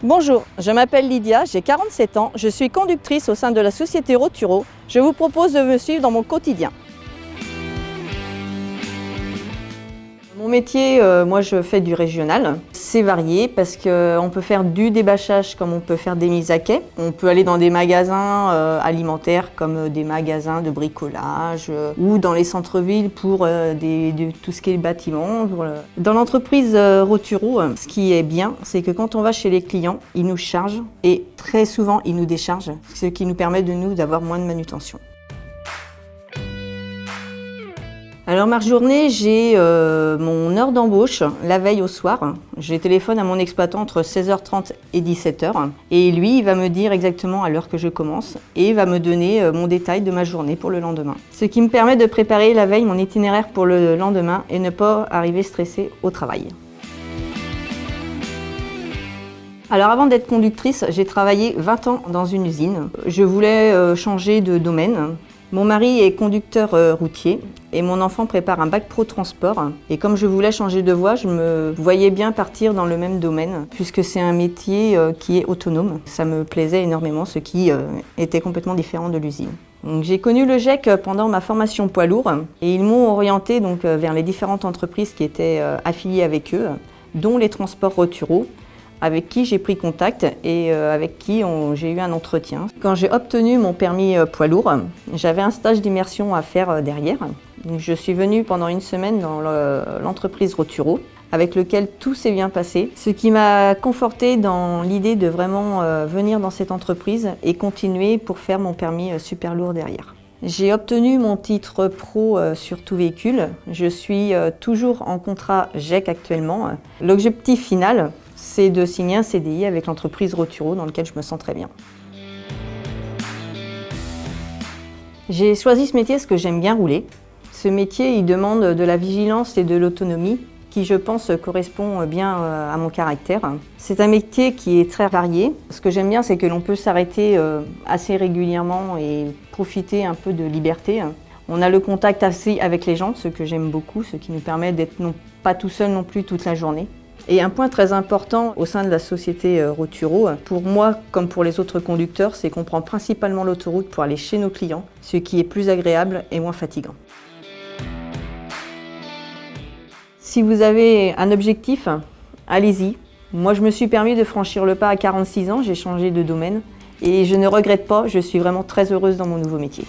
Bonjour, je m'appelle Lydia, j'ai 47 ans, je suis conductrice au sein de la société Roturo. Je vous propose de me suivre dans mon quotidien. Mon métier, moi je fais du régional. C'est varié parce qu'on peut faire du débâchage comme on peut faire des mises à quai. On peut aller dans des magasins alimentaires comme des magasins de bricolage ou dans les centres-villes pour tout ce qui est bâtiment. Dans l'entreprise Roturo, ce qui est bien, c'est que quand on va chez les clients, ils nous chargent et très souvent ils nous déchargent, ce qui nous permet d'avoir moins de manutention. Alors ma journée, j'ai mon heure d'embauche la veille au soir. Je téléphone à mon exploitant entre 16h30 et 17h et lui, il va me dire exactement à l'heure que je commence et il va me donner mon détail de ma journée pour le lendemain. Ce qui me permet de préparer la veille mon itinéraire pour le lendemain et ne pas arriver stressée au travail. Alors avant d'être conductrice, j'ai travaillé 20 ans dans une usine. Je voulais changer de domaine. Mon mari est conducteur routier et mon enfant prépare un bac pro transport. Et comme je voulais changer de voie, je me voyais bien partir dans le même domaine puisque c'est un métier qui est autonome. Ça me plaisait énormément, ce qui était complètement différent de l'usine. J'ai connu le GEC pendant ma formation poids lourd et ils m'ont orienté vers les différentes entreprises qui étaient affiliées avec eux, dont les transports Roturo, avec qui j'ai pris contact et avec qui j'ai eu un entretien. Quand j'ai obtenu mon permis poids lourd, j'avais un stage d'immersion à faire derrière. Donc, je suis venue pendant une semaine dans l'entreprise Roturo, avec lequel tout s'est bien passé, ce qui m'a confortée dans l'idée de vraiment venir dans cette entreprise et continuer pour faire mon permis super lourd derrière. J'ai obtenu mon titre pro sur tout véhicule. Je suis toujours en contrat GEC actuellement. L'objectif final, c'est de signer un CDI avec l'entreprise Roturo dans lequel je me sens très bien. J'ai choisi ce métier parce que j'aime bien rouler. Ce métier, il demande de la vigilance et de l'autonomie qui, je pense, correspond bien à mon caractère. C'est un métier qui est très varié. Ce que j'aime bien, c'est que l'on peut s'arrêter assez régulièrement et profiter un peu de liberté. On a le contact assez avec les gens, ce que j'aime beaucoup, ce qui nous permet d'être pas tout seul non plus toute la journée. Et un point très important au sein de la société Roturo, pour moi comme pour les autres conducteurs, c'est qu'on prend principalement l'autoroute pour aller chez nos clients, ce qui est plus agréable et moins fatigant. Si vous avez un objectif, allez-y. Moi, je me suis permis de franchir le pas à 46 ans, j'ai changé de domaine et je ne regrette pas, je suis vraiment très heureuse dans mon nouveau métier.